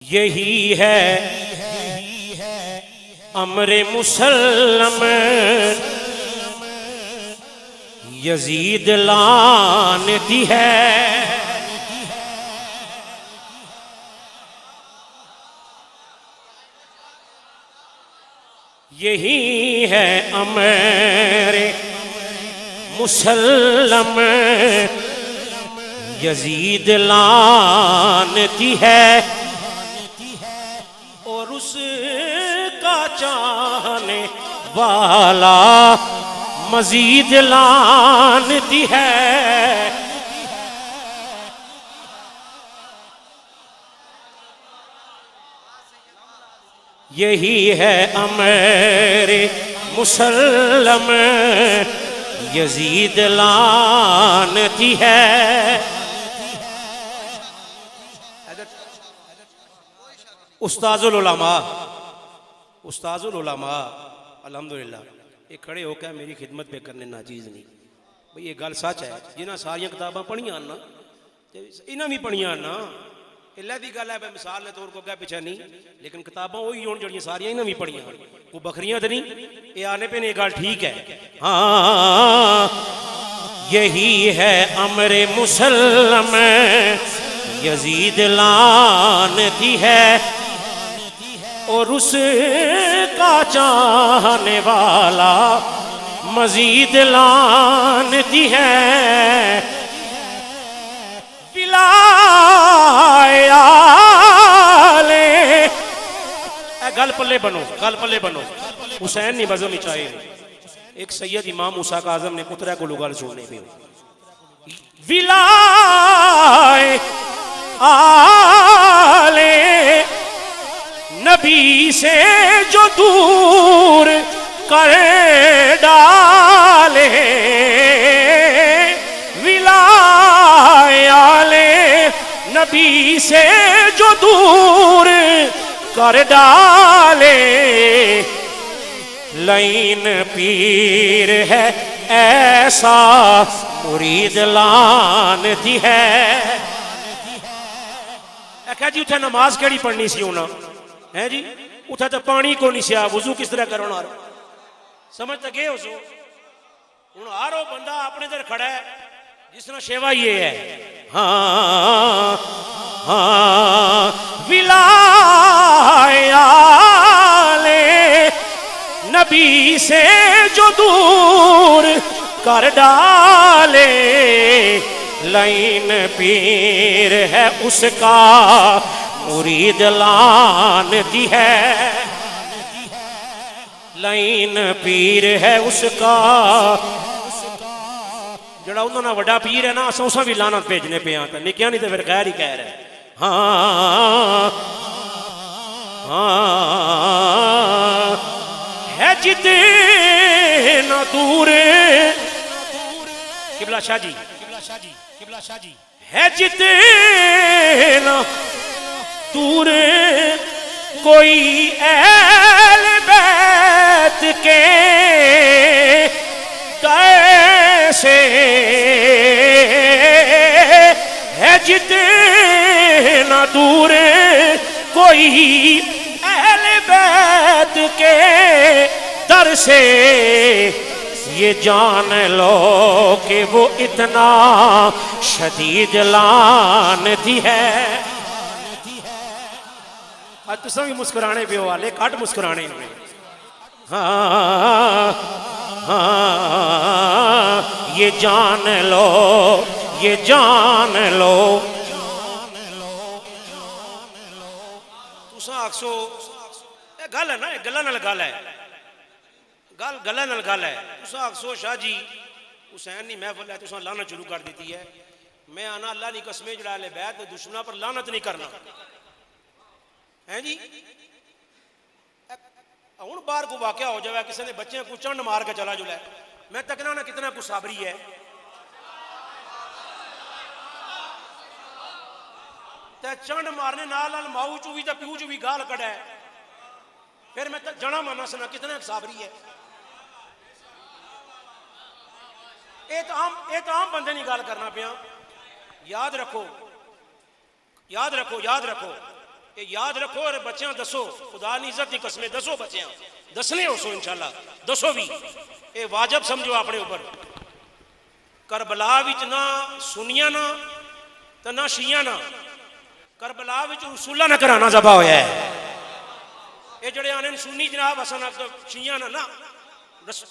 یہی ہے امر مسلم یزید لعنتی ہے۔ یہی ہے امر مسلم یزید لعنتی ہے، اور اس کا چاہنے والا مزید لعنتی ہے۔ یہی ہے امر مسلم یزید لعنتی ہے۔ استاذ العلماء الحمدللہ یہ کھڑے ہو کے میری خدمت پہ کرنے ناچیز نہیں بھئی، یہ گل سچ ہے۔ جنہاں ساریاں کتاباں پڑھیاں نا انہاں بھی پڑھیاں نا، اللہ دی گل ہے بھئی، مثال نے طور کو کیا پیچھے نہیں، لیکن کتاباں وہی ہون جڑیاں ساریاں انہاں بھی پڑھیاں، وہ بکریاں تو نہیں۔ یہ آنے پہ یہ گل ٹھیک ہے۔ ہاں یہی ہے امر مسلم یزید لعنتی ہے، اور اس کا چاہنے والا مزید لعنتی ہے۔ گل پلے بنو حسین نہیں بزم چاہے۔ ایک سید امام موسیٰ کاظم نے پترہ کو لگال چھوڑنے پہ ولائے آلے نبی سے جو دور کر ڈالے، ولائے آلے نبی سے جو دور کر ڈالے، لعین پیر ہے ایسا مرید لعنتی ہے۔ کہا جی اتھے نماز کیڑی پڑھنی سی ہونا ہے جی، اتھے تو پانی کو نہیں سیا، وضو کس طرح کرنا رہا، سمجھ تک گئے ہو سو ہوں آرو بندہ اپنے در کھڑا ہے جس طرح شیوا یہ ہے۔ ہاں ہاں ولائے آلے نبی سے جو دور کر ڈالے، لعین پیر ہے اس کا مرید لعنتی ہے، لعین پیر ہے اس کا۔ جڑا انہوں نے وڈا پیر ہے نا اساں بھی لعنت بھیجنے پہ آتا، نکیا نہیں تو پھر خیر ہی کہہ رہے ہیں۔ ہاں ہاں ہے جتنا دور قبلہ شاہ جی ہے جتنا دور کوئی اہل بیت کے کیسے ہے، جتنا دور کوئی اہل بیت کے در سے، یہ جان لو کہ وہ اتنا شدید لعنتی ہے۔ تساں بھی مسکرانے پہ ہو والے کٹ مسکرانے میں۔ ہاں ہاں یہ جان لو، یہ جان لو، تساں آکسو گل ہے نا، گلہ نال گل ہے، گلہ نال گل ہے۔ تساں آکسو شاہ جی حسین نہیں محفل ہے، تساں لعنت شروع کر دیتی ہے۔ میں آنا اللہ نے قسمیں جڑا لے بیعت دشمنہ پر لعنت نہیں کرنا ہے جی۔ ہوں باہر کو واقعہ ہو جائے کسی نے بچے کو چنڈ مار کے چلا جلے، میں تکنا نہ کتنا کو صابری ہے، تے چنڈ مارنے نال ماؤ چو بھی تے پیو چو بھی گال کڑا ہے، پھر میں جنا مانا سنا کتنا صابری ہے۔ یہ تو عام بندے نہیں گال کرنا پیا۔ یاد رکھو کہ یاد رکھو اور بچیاں دسو، خدا نے عزت دی قسمیں دسو، بچیاں دسنے ہو سو انشاءاللہ دسو بھی، اے واجب سمجھو اپنے اوپر۔ کربلا وچ نہ سنیاں نہ تے نہ شیعہ نہ، کربلا وچ رسولہ نہ کرانا ذبح ہویا ہے۔ اے جڑے آنے سنی جناب حسن شیعہ نہ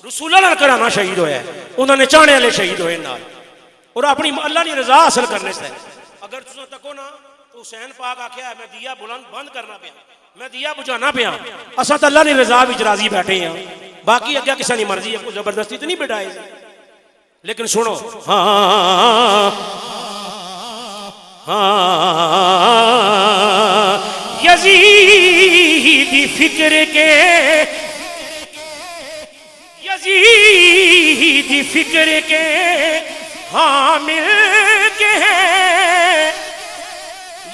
رسولہ نہ کرانا شہید ہویا ہے، انہوں نے چاہنے والے شہید ہوئے نال، اور اپنی اللہ کی رضا حاصل کرنے سے۔ اگر تساں تکو نا تو حسین پاک آکھیا ہے میں دیا بند کرنا پیا، میں دیا بجھانا پیا، اساں تے اللہ کی رضا وچ راضی بیٹھے ہیں، باقی اگے کسی کی مرضی ہے، کوئی زبردستی تو نہیں بٹھائے۔ لیکن سنو، یزیدی فکر کے، یزیدی فکر کے حامل کے ہیں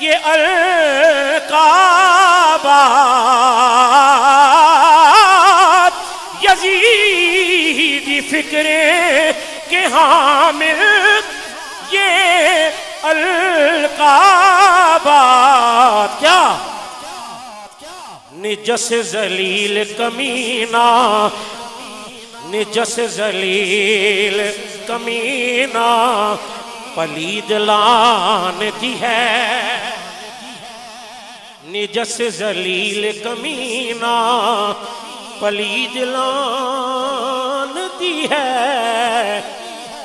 یہ القابات، یزیدی فکر کے حامل یہ القابات۔ کیا نجس ذلیل کمینہ، نجس ذلیل کمینہ پلید لعنتی ہے، نجس ذلیل کمینہ پلید لعنتی ہے،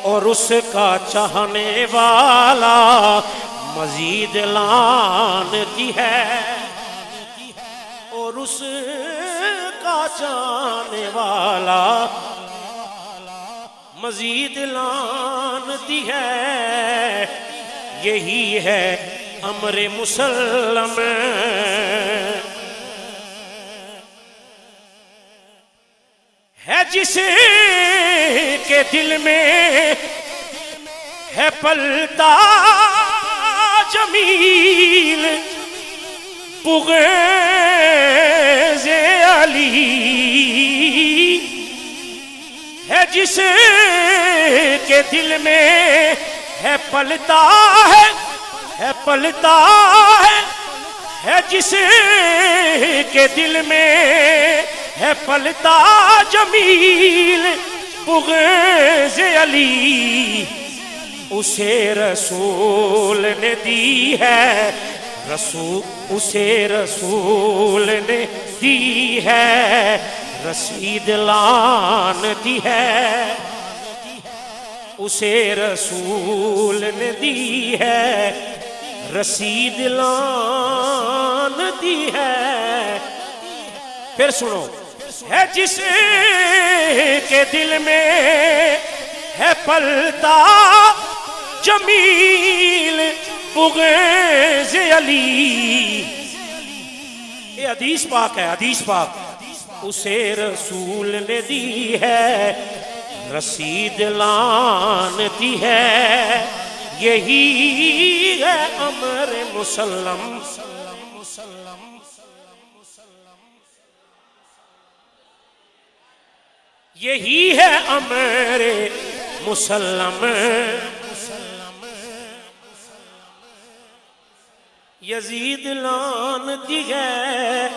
اور اس کا چاہنے والا مزید لعنتی ہے، اور اس کا چاہنے والا مزید لعنتی ہے۔ یہی ہے امر مسلم، ہے جس کے دل میں ہے پلتا جمیل بغض علی، ہے جس کے دل میں ہے پلتا ہے پلتا ہے جس کے دل میں ہے پلتا جمیل بغض علی، اسے رسول نے دی ہے، اسے رسول نے دی ہے رسید لعنتی ہے، اسے رسول نے دی ہے رسید لعنتی ہے۔ پھر سنو، ہے جس کے دل میں ہے پلتا جمیل بغض علی، یہ حدیث پاک ہے، حدیث پاک، اسے رسول نے دی ہے رسید لعنتی ہے، یہی ہے امر مسلم، یہی ہے امر مسلم، یزید لعنتی ہے۔